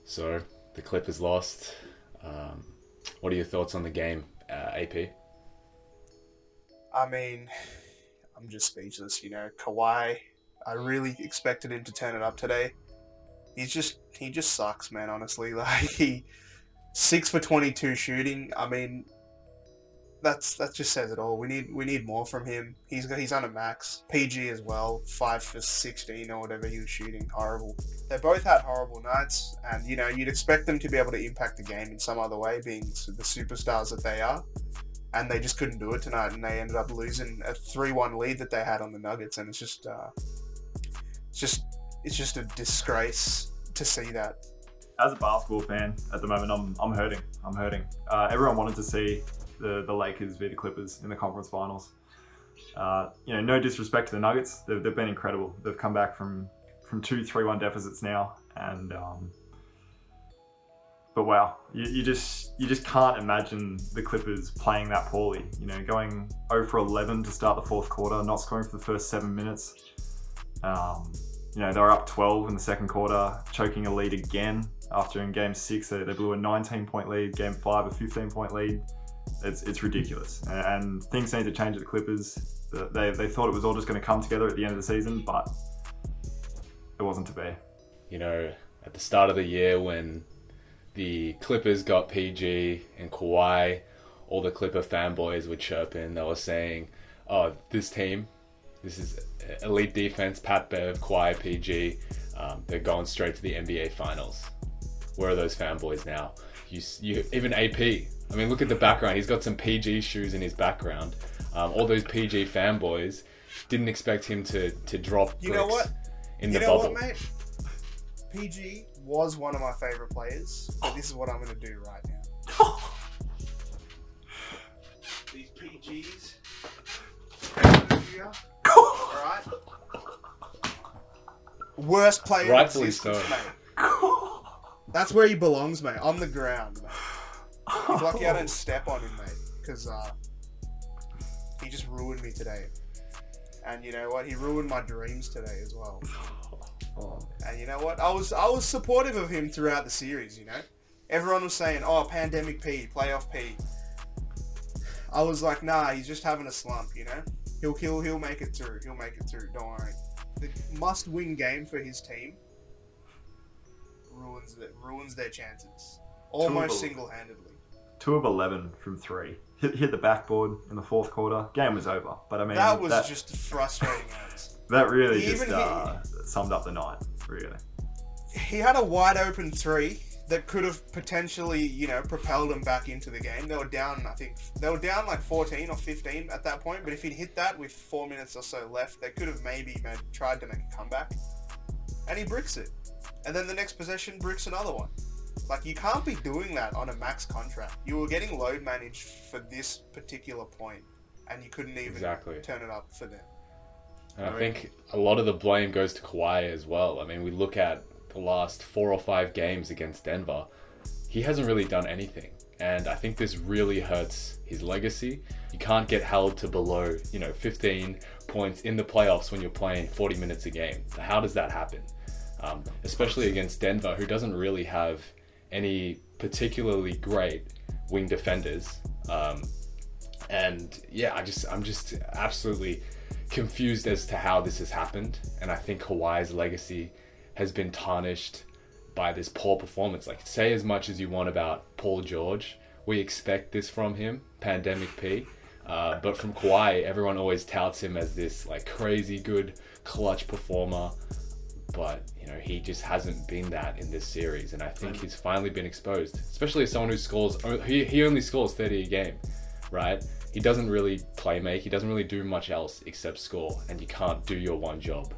So the Clippers lost. What are your thoughts on the game, AP? I mean, I'm just speechless. Kawhi. I really expected him to turn it up today. He just sucks, man. Honestly, like he 6 for 22 shooting. I mean, that just says it all. We need more from him. He's on a max. PG as well. 5 for 16 or whatever he was shooting. Horrible. They both had horrible nights, and you'd expect them to be able to impact the game in some other way, being the superstars that they are. And they just couldn't do it tonight, and they ended up losing a 3-1 lead that they had on the Nuggets, and it's just a disgrace to see that. As a basketball fan at the moment, I'm hurting. Everyone wanted to see the Lakers beat the Clippers in the conference finals. No disrespect to the Nuggets, they've been incredible. They've come back from 2-3-1 deficits now, and but wow, you just can't imagine the Clippers playing that poorly. Going 0 for 11 to start the fourth quarter, not scoring for the first 7 minutes. They were up 12 in the second quarter, choking a lead again after in Game 6 they blew a 19-point lead, Game 5 a 15-point lead. It's ridiculous, and things need to change at the Clippers. They thought it was all just going to come together at the end of the season, but it wasn't to be. At the start of the year when the Clippers got PG and Kawhi, all the Clipper fanboys were chirping. They were saying, "Oh, this team, this is elite defense. Pat Bev, Kawhi, PG. They're going straight to the NBA Finals." Where are those fanboys now? You even AP. I mean, look at the background. He's got some PG shoes in his background. All those PG fanboys didn't expect him to drop You know bricks what? in You the know bubble. what, mate? PG was one of my favorite players, but this is what I'm going to do right now. These PGs. Alright? Worst player in Rightfully existence, so. mate. That's where he belongs, mate. On the ground, mate. He's lucky I didn't step on him, mate. Because he just ruined me today. And you know what? He ruined my dreams today as well. And you know what? I was supportive of him throughout the series, Everyone was saying, "Oh, pandemic P, playoff P." I was like, "Nah, he's just having a slump, He'll make it through. He'll make it through. Don't worry." The must-win game for his team ruins their chances. Almost single-handedly. 2 of 11 from 3. Hit the backboard in the fourth quarter. Game was over. But I mean, that was just frustrating as. That really summed up the night, really. He had a wide open 3 that could have potentially, propelled them back into the game. They were down, I think, like 14 or 15 at that point, but if he'd hit that with 4 minutes or so left, they could have maybe tried to make a comeback. And he bricks it. And then the next possession bricks another one. Like, you can't be doing that on a max contract. You were getting load managed for this particular point, and you couldn't even turn it up for them. And I think a lot of the blame goes to Kawhi as well. I mean, we look at the last 4 or 5 games against Denver. He hasn't really done anything. And I think this really hurts his legacy. You can't get held to below, 15 points in the playoffs when you're playing 40 minutes a game. How does that happen? Especially against Denver, who doesn't really have any particularly great wing defenders. And yeah, I'm just absolutely confused as to how this has happened. And I think Kawhi's legacy has been tarnished by this poor performance. Like, say as much as you want about Paul George, we expect this from him, pandemic P. But from Kawhi, everyone always touts him as this like crazy good clutch performer. But he just hasn't been that in this series, and I think he's finally been exposed. Especially as someone who scores, he only scores 30 a game, right? He doesn't really play make. He doesn't really do much else except score, and you can't do your one job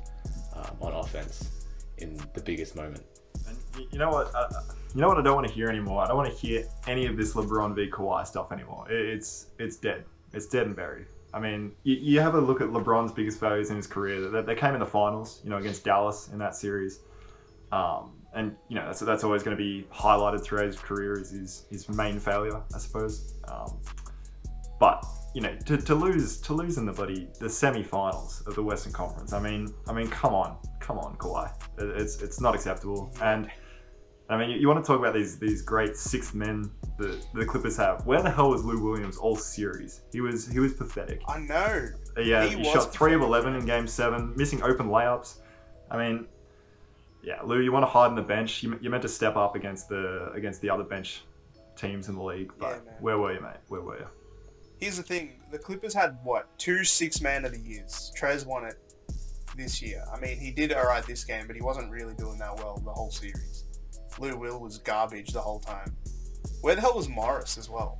on offense in the biggest moment. And you know what? You know what I don't want to hear anymore? I don't want to hear any of this LeBron v Kawhi stuff anymore. It's dead. It's dead and buried. I mean, you have a look at LeBron's biggest failures in his career. They came in the finals, against Dallas in that series. And, that's always going to be highlighted throughout his career as his main failure, I suppose. But, to lose in the semi-finals of the Western Conference, I mean, come on, Kawhi. It's not acceptable. And I mean, you want to talk about these great sixth men that the Clippers have. Where the hell was Lou Williams all series? He was pathetic. I know. Yeah, he shot 3 of 11 in Game 7, missing open layups. I mean, yeah, Lou, you want to hide on the bench. You're meant to step up against the other bench teams in the league. But where were you, mate? Where were you? Here's the thing. The Clippers had, what, 2 six-man of the years. Trez won it this year. I mean, he did alright this game, but he wasn't really doing that well the whole series. Lou Will was garbage the whole time. Where the hell was Morris as well?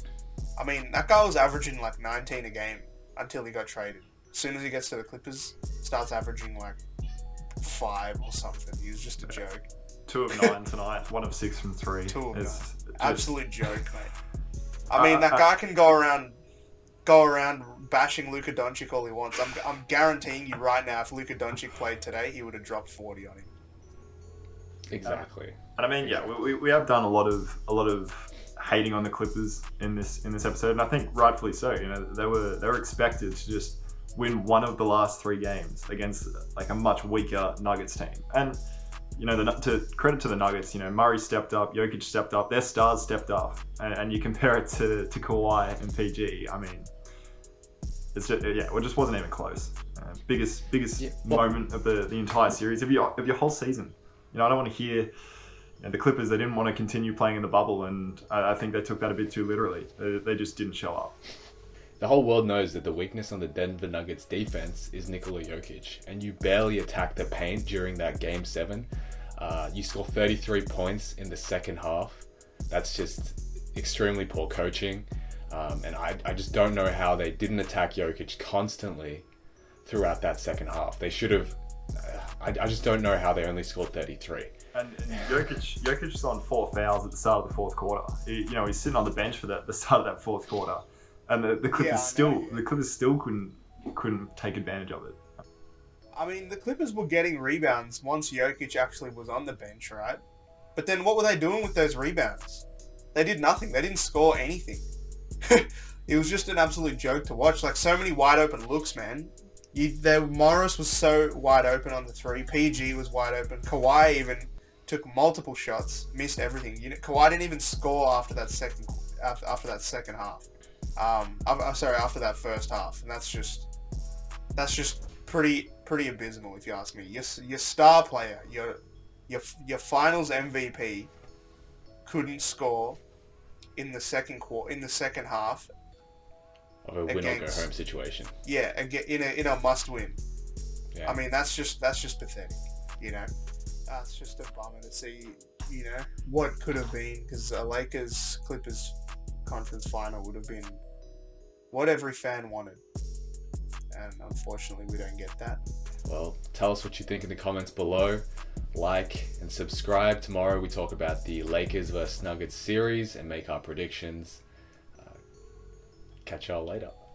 I mean, that guy was averaging like 19 a game until he got traded. As soon as he gets to the Clippers, starts averaging like 5 or something. He was just a joke. 2 of 9 tonight, 1 of 6 from 3. 2 of 9. Absolute joke, mate. I mean, that guy can go around bashing Luka Doncic all he wants. I'm guaranteeing you right now, if Luka Doncic played today, he would have dropped 40 on him. Exactly. And I mean, yeah, we have done a lot of hating on the Clippers in this episode, and I think rightfully so. You know, they were expected to just win one of the last 3 games against like a much weaker Nuggets team. And you know, to credit to the Nuggets, you know, Murray stepped up, Jokic stepped up, their stars stepped up, and you compare it to Kawhi and PG. I mean, it's just, it just wasn't even close. Biggest moment of the entire series of your whole season. You know, I don't want to hear, you know, the Clippers, they didn't want to continue playing in the bubble, and I think they took that a bit too literally. They just didn't show up. The whole world knows that the weakness on the Denver Nuggets defense is Nikola Jokic, and you barely attack the paint during that Game 7. You score 33 points in the second half. That's just extremely poor coaching, and I just don't know how they didn't attack Jokic constantly throughout that second half. They should have. I just don't know how they only scored 33. And Jokic is on 4 fouls at the start of the fourth quarter. He's sitting on the bench for the start of that fourth quarter, and the Clippers still couldn't take advantage of it. I mean, the Clippers were getting rebounds once Jokic actually was on the bench, right? But then what were they doing with those rebounds? They did nothing. They didn't score anything. It was just an absolute joke to watch. Like, so many wide open looks, man. Morris was so wide open on the 3. PG was wide open. Kawhi even took multiple shots, missed everything. Kawhi didn't even score after that second half. After that first half, and that's just pretty abysmal, if you ask me. Your star player, your Finals MVP, couldn't score in the second half. Of a win or go home situation. Yeah, in a must win. Yeah. I mean, that's just pathetic. You know, that's just a bummer to see. You know what could have been, because a Lakers Clippers conference final would have been what every fan wanted, and unfortunately, we don't get that. Well, tell us what you think in the comments below. Like and subscribe. Tomorrow we talk about the Lakers vs Nuggets series and make our predictions. Catch y'all later.